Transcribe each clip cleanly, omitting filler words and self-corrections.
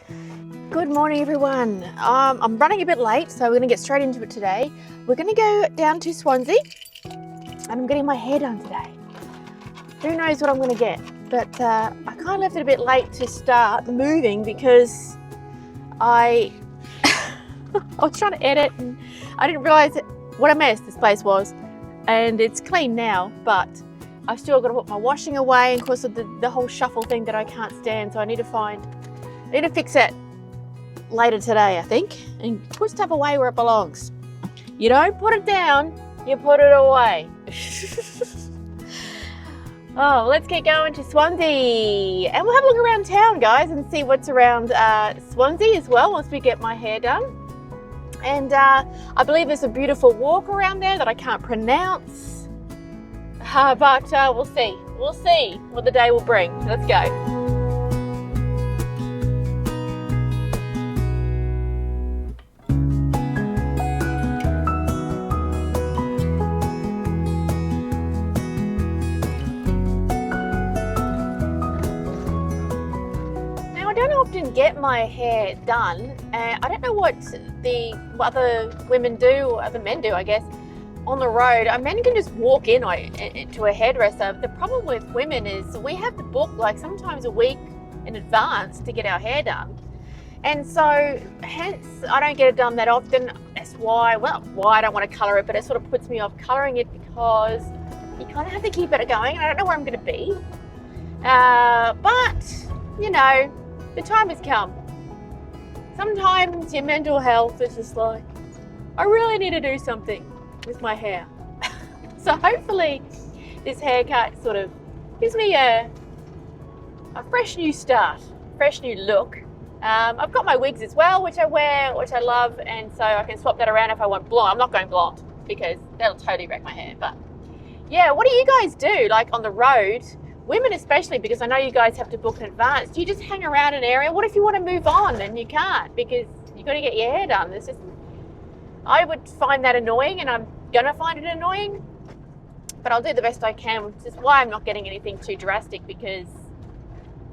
Good morning, everyone. I'm running a bit late, so we're going to get straight into it today. We're going to go down to Swansea, and I'm getting my hair done today. Who knows what I'm going to get, but I kind of left it a bit late to start moving because I was trying to edit and I didn't realise what a mess this place was. And it's clean now, but I've still got to put my washing away, and of course the whole shuffle thing that I can't stand, so I need to fix it later today, I think, and put stuff away where it belongs. You don't put it down, you put it away. Oh, let's get going to Swansea, and we'll have a look around town, guys, and see what's around Swansea as well once we get my hair done. And I believe there's a beautiful walk around there that I can't pronounce, but we'll see what the day will bring. Let's go. Often get my hair done, and I don't know what other women do or other men do, I guess, on the road. Men can just walk into a hairdresser. The problem with women is we have to book like sometimes a week in advance to get our hair done, and so hence I don't get it done that often. That's why I don't want to colour it, but it sort of puts me off colouring it because you kind of have to keep it going, and I don't know where I'm going to be, but you know, the time has come. Sometimes your mental health is just like, I really need to do something with my hair. So hopefully this haircut sort of gives me a fresh new start, fresh new look. I've got my wigs as well, which I wear, which I love, and so I can swap that around if I want blonde. I'm not going blonde because that'll totally wreck my hair. But yeah, what do you guys do like on the road? Women especially, because I know you guys have to book in advance. Do you just hang around an area? What if you want to move on and you can't because you've got to get your hair done? I would find that annoying, and I'm going to find it annoying, but I'll do the best I can, which is why I'm not getting anything too drastic, because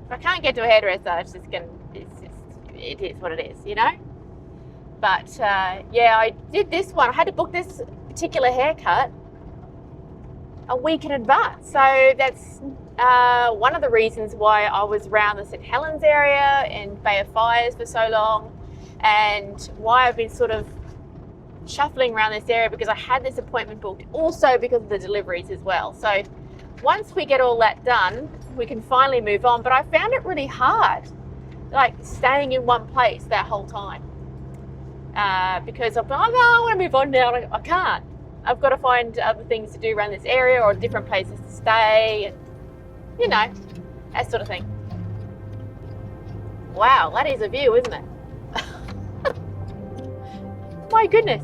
if I can't get to a hairdresser, it is what it is, you know? But yeah, I did this one. I had to book this particular haircut a week in advance. So that's one of the reasons why I was around the St Helens area and Bay of Fires for so long, and why I've been sort of shuffling around this area, because I had this appointment booked, also because of the deliveries as well. So once we get all that done, we can finally move on. But I found it really hard, like staying in one place that whole time, because I'm like, oh, I want to move on now. I can't. I've got to find other things to do around this area, or different places to stay, and you know, that sort of thing. Wow, that is a view, isn't it? My goodness.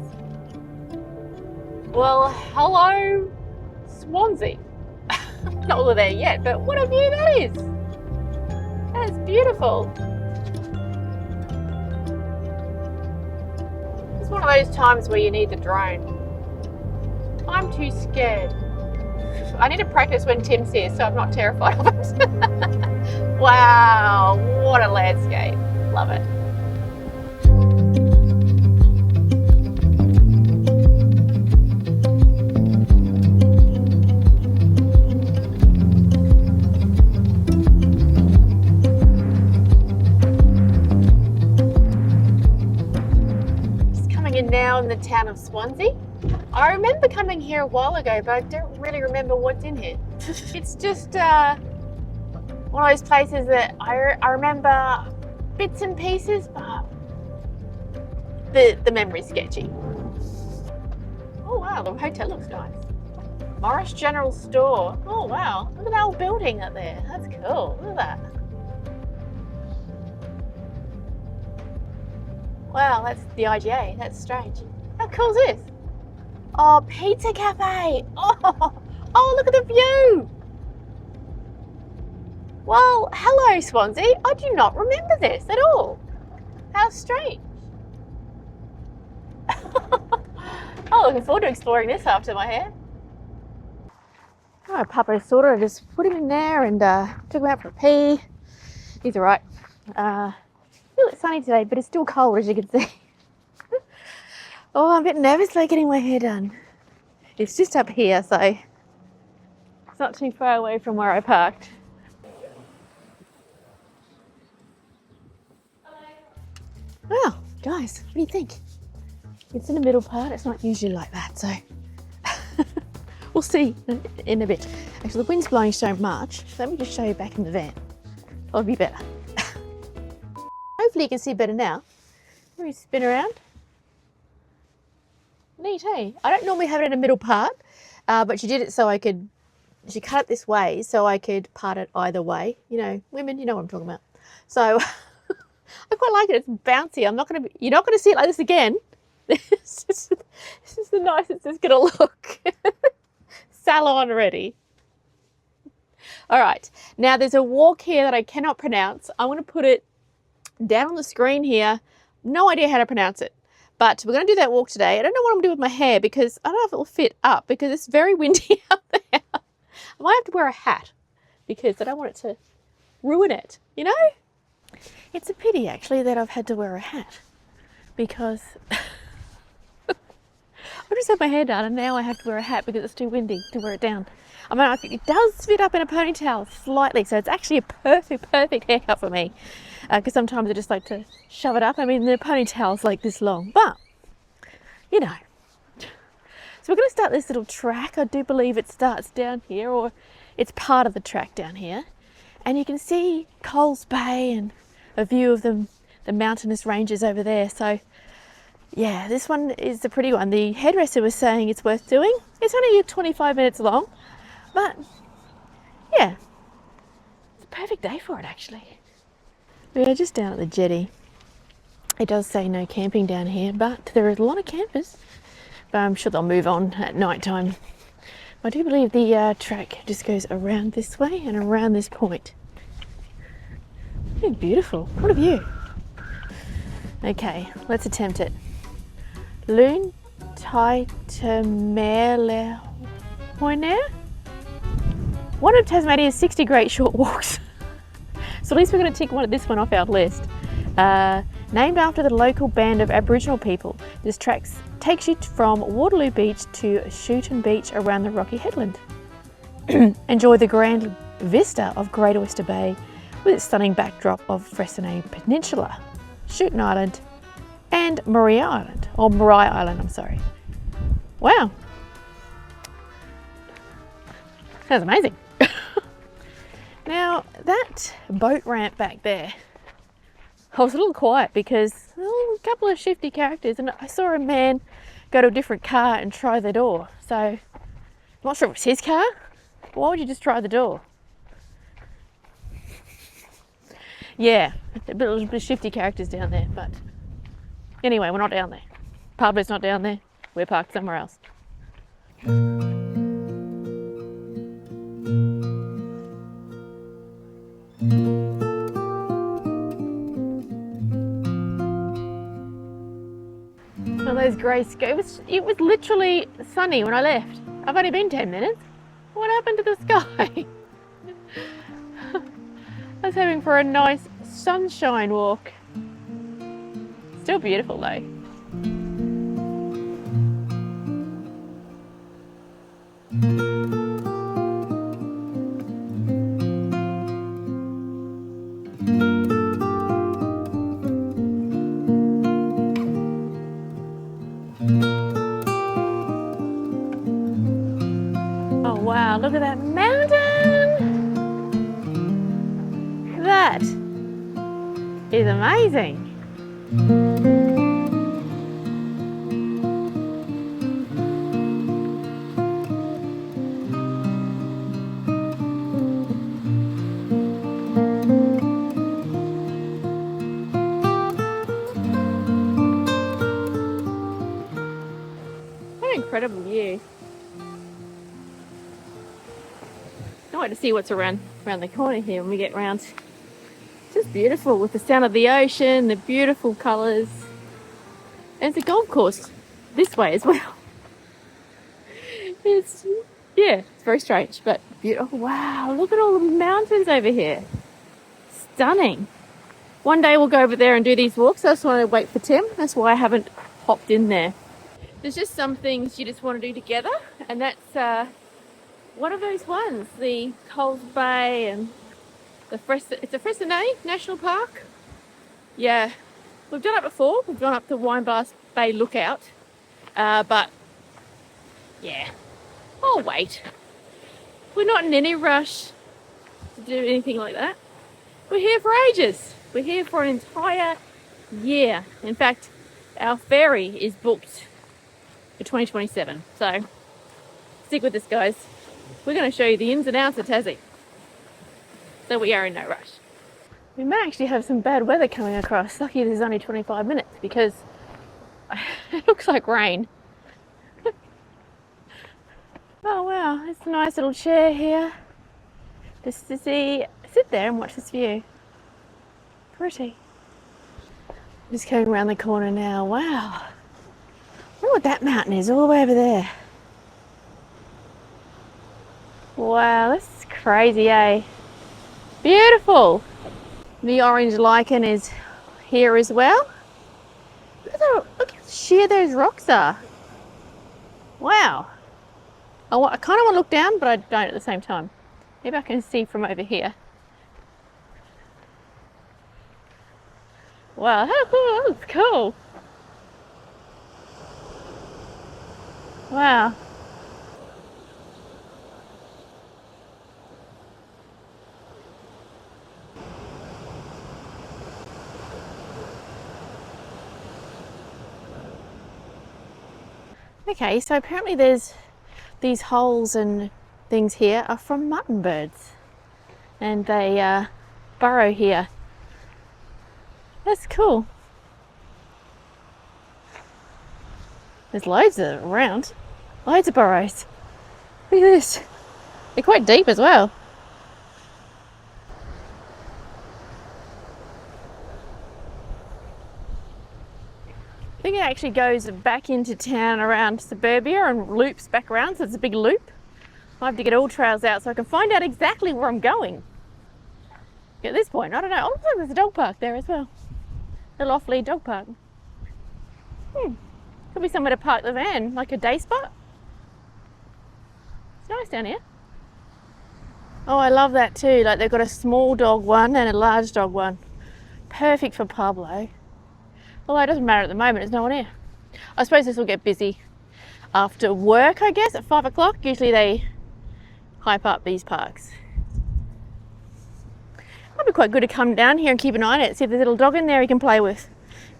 Well, hello, Swansea. Not all there yet, but what a view that is. That is beautiful. It's one of those times where you need the drone. I'm too scared. I need to practice when Tim's here, so I'm not terrified of it. Wow, what a landscape. Love it. Just coming in now in the town of Swansea. I remember coming here a while ago, but I don't really remember what's in here. It's just one of those places that I remember bits and pieces, but the memory's sketchy. Oh wow, the hotel looks nice. Morris General Store. Oh wow, look at that old building up there. That's cool, look at that. Wow, that's the IGA, that's strange. How cool is this? Oh, pizza cafe. Oh, look at the view. Well, hello Swansea. I do not remember this at all. How strange. Oh, looking forward to exploring this after my hair. Oh, Pablo sorted. I just put him in there and took him out for a pee. He's all right. Feel like sunny today, but it's still cold, as you can see. Oh, I'm a bit nervous about getting my hair done. It's just up here, so it's not too far away from where I parked. Well, guys, what do you think? It's in the middle part. It's not usually like that, so we'll see in a bit. Actually, the wind's blowing so much. Let me just show you back in the van. That'll be better. Hopefully you can see better now. Let me spin around. Neat, hey? I don't normally have it in the middle part, but she did it so she cut it this way so I could part it either way. You know, women, you know what I'm talking about. So I quite like it. It's bouncy. You're not gonna see it like this again. This is the nicest it's gonna look. Salon ready. All right, now there's a walk here that I cannot pronounce. I'm gonna put it down on the screen here. No idea how to pronounce it, but we're gonna do that walk today. I don't know what I'm gonna do with my hair because I don't know if it will fit up because it's very windy out there. I might have to wear a hat because I don't want it to ruin it, you know? It's a pity actually that I've had to wear a hat because I just had my hair done and now I have to wear a hat because it's too windy to wear it down. I mean, it does fit up in a ponytail slightly, so it's actually a perfect haircut for me because sometimes I just like to shove it up. I mean, the ponytail's like this long, but you know. So we're going to start this little track. I do believe it starts down here, or it's part of the track down here. And you can see Coles Bay and a view of the mountainous ranges over there. So yeah, this one is a pretty one. The hairdresser was saying it's worth doing. It's only 25 minutes long, but yeah, it's a perfect day for it actually. We are just down at the jetty. It does say no camping down here, but there is a lot of campers. But I'm sure they'll move on at night time. I do believe the track just goes around this way and around this point. Oh, beautiful. What a view. Okay, let's attempt it. Lune Taitamerlehoiner? One of Tasmania's 60 great short walks. So at least we're going to tick this one off our list. Named after the local band of Aboriginal people, this track takes you from Waterloo Beach to Shooten Beach around the rocky headland. Enjoy the grand vista of Great Oyster Bay with its stunning backdrop of Fresnel Peninsula, Shooten Island and Maria Island, or Maria Island, I'm sorry. Wow. Sounds amazing. Now, that boat ramp back there, I was a little quiet because a couple of shifty characters, and I saw a man go to a different car and try the door. So I'm not sure if it's his car. Why would you just try the door? Yeah, a bit of shifty characters down there, but anyway, we're not down there. Pablo's not down there. We're parked somewhere else. Well, those grey skies. It was literally sunny when I left. I've only been 10 minutes. What happened to the sky? I was hoping for a nice sunshine walk. Still beautiful though. Oh wow, look at that mountain! That is amazing. What an incredible view. Can't wait to see what's around the corner here when we get round. It's just beautiful with the sound of the ocean, the beautiful colours. And it's a golf course this way as well. It's very strange, but beautiful. Wow, look at all the mountains over here. Stunning. One day we'll go over there and do these walks. I just want to wait for Tim. That's why I haven't hopped in there. There's just some things you just want to do together, and that's one of those ones. The Coles Bay and it's a Fresnel National Park. Yeah, we've done it before. We've gone up the Wine Blast Bay Lookout, but yeah, I'll wait. We're not in any rush to do anything like that. We're here for ages. We're here for an entire year. In fact, our ferry is booked for 2027. So stick with us, guys. We're going to show you the ins and outs of Tassie. So we are in no rush. We may actually have some bad weather coming across. Lucky there's only 25 minutes because it looks like rain. Oh wow, it's a nice little chair here. Just to sit there and watch this view. Pretty. Just coming around the corner now. Wow. I wonder what that mountain is all the way over there. Wow, this is crazy, eh? Beautiful. The orange lichen is here as well. Look how sheer those rocks are. Wow. I kind of want to look down, but I don't at the same time. Maybe I can see from over here. Wow, how cool, that looks cool. Wow. Okay, so apparently there's these holes and things here are from mutton birds, and they burrow here. That's cool. There's loads of them around, loads of burrows. Look at this, they're quite deep as well. I think it actually goes back into town around suburbia and loops back around, so it's a big loop. I have to get all trails out so I can find out exactly where I'm going. At this point, I don't know. Oh, look, there's a dog park there as well. Little off-lead dog park. Could be somewhere to park the van, like a day spot. It's nice down here. Oh, I love that too. Like they've got a small dog one and a large dog one. Perfect for Pablo. Although it doesn't matter at the moment, there's no one here. I suppose this will get busy after work, I guess, at 5 o'clock. Usually they hype up these parks. Might be quite good to come down here and keep an eye on it, see if there's a little dog in there he can play with.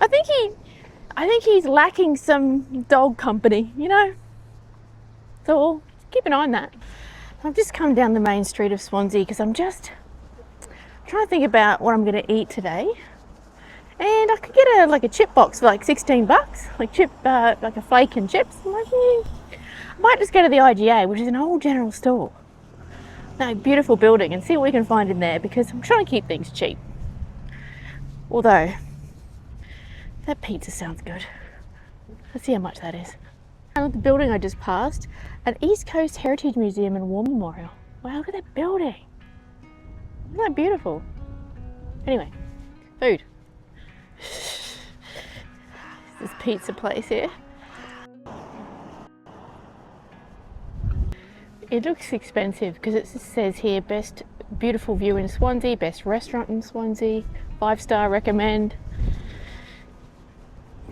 I think he's lacking some dog company, you know? So we'll keep an eye on that. I've just come down the main street of Swansea because I'm just trying to think about what I'm going to eat today. And I could get a chip box for like $16, like a flake and chips. I'm like, I might just go to the IGA, which is an old general store. No, beautiful building, and see what we can find in there because I'm trying to keep things cheap. Although, that pizza sounds good. Let's see how much that is. And the building I just passed, an East Coast Heritage Museum and War Memorial. Wow, look at that building. Isn't that beautiful? Anyway, food. This pizza place here. It looks expensive because it says here best beautiful view in Swansea, best restaurant in Swansea, 5-star recommend.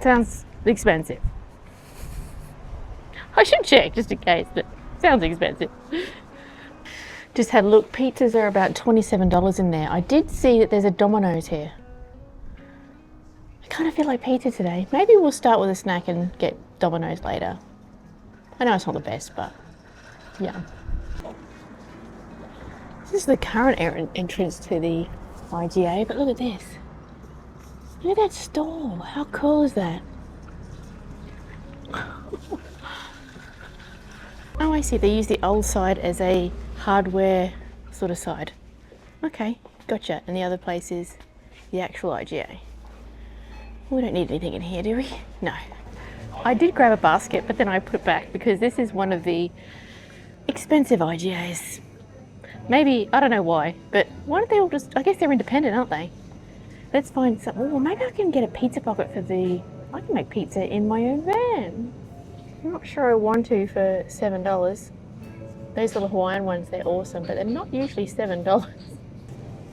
Sounds expensive. I should check just in case, but sounds expensive. Just had a look, pizzas are about $27 in there. I did see that there's a Domino's here. I kind of feel like pizza today. Maybe we'll start with a snack and get Domino's later. I know it's not the best, but yeah. This is the current entrance to the IGA, but look at this. Look at that store. How cool is that? Oh, I see. They use the old side as a hardware sort of side. Okay, gotcha. And the other place is the actual IGA. We don't need anything in here, do we? No. I did grab a basket, but then I put it back because this is one of the expensive IGAs. Maybe, I don't know why, but why don't they all just, I guess they're independent, aren't they? Let's find some. Oh, maybe I can get a pizza pocket for the. I can make pizza in my own van. I'm not sure I want to for $7. Those little Hawaiian ones, they're awesome, but they're not usually $7.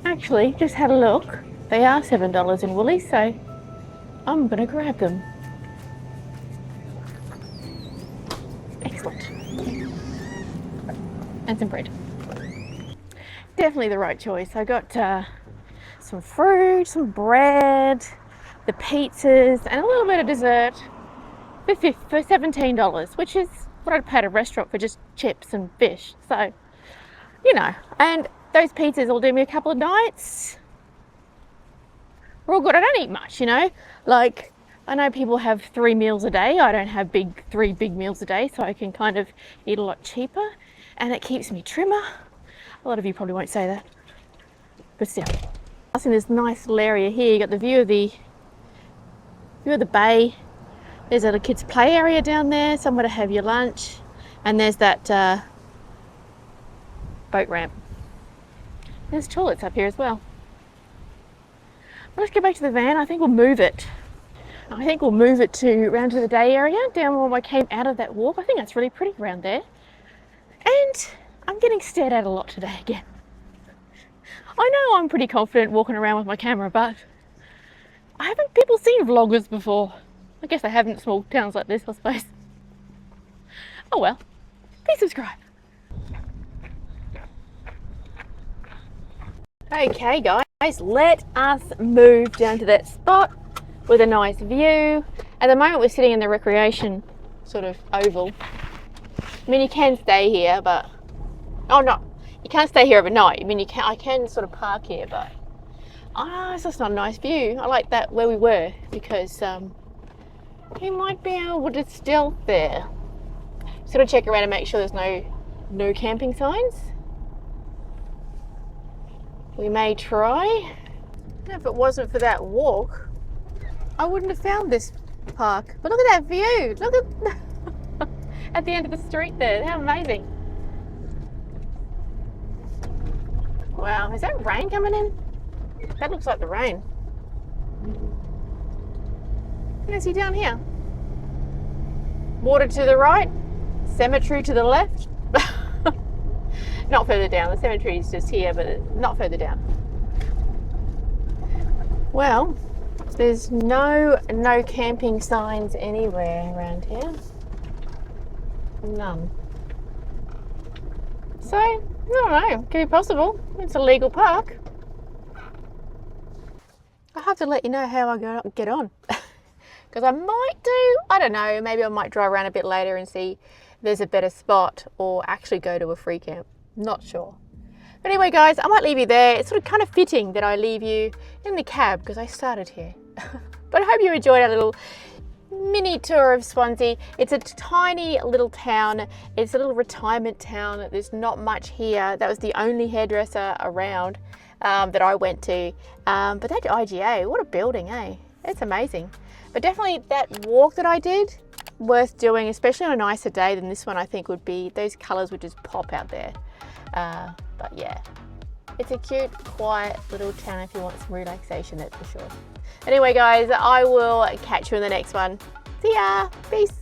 Actually, just had a look. They are $7 in Woolies, so I'm gonna grab them. Excellent. And some bread. Definitely the right choice. I got some fruit, some bread, the pizzas, and a little bit of dessert for $17, which is what I'd pay at a restaurant for just chips and fish. So, you know, and those pizzas will do me a couple of nights. We're all good. I don't eat much, you know. Like, I know people have 3 meals a day. I don't have three big meals a day, so I can kind of eat a lot cheaper, and it keeps me trimmer. A lot of you probably won't say that, but still. I was in this nice little area here. You got the view of the bay. There's a kids' play area down there, somewhere to have your lunch, and there's that boat ramp. There's toilets up here as well. Let's get back to the van. I think we'll move it. I think we'll move it to around to the day area, down where I came out of that walk. I think that's really pretty around there. And I'm getting stared at a lot today again. I know I'm pretty confident walking around with my camera, but haven't people seen vloggers before? I guess they haven't in small towns like this, I suppose. Oh well. Please subscribe. Okay guys, let us move down to that spot with a nice view. At the moment we're sitting in the recreation sort of oval. I mean, you can stay here, but you can't stay here overnight. I mean, I can sort of park here, but it's just not a nice view. I like that where we were because we might be able to stealth there. Sort of check around and make sure there's no camping signs. We may try. If it wasn't for that walk, I wouldn't have found this park. But look at that view. Look at at the end of the street there. How amazing. Wow, is that rain coming in? That looks like the rain. What is he down here? Water to the right, cemetery to the left. Not further down, the cemetery is just here, but not further down. Well, there's no camping signs anywhere around here. None. So, I don't know, could be possible. It's a legal park. I have to let you know how I get on. Because I don't know, maybe I might drive around a bit later and see if there's a better spot or actually go to a free camp. Not sure. But anyway guys, I might leave you there. It's sort of kind of fitting that I leave you in the cab because I started here. But I hope you enjoyed our little mini tour of Swansea. It's a tiny little town. It's a little retirement town. There's not much here. That was the only hairdresser around that I went to. But that IGA, what a building, eh? It's amazing. But definitely that walk that I did, worth doing, especially on a nicer day than this one. I think would be, those colors would just pop out there. But yeah, it's a cute, quiet little town if you want some relaxation, that's for sure. Anyway guys, I will catch you in the next one. See ya, peace.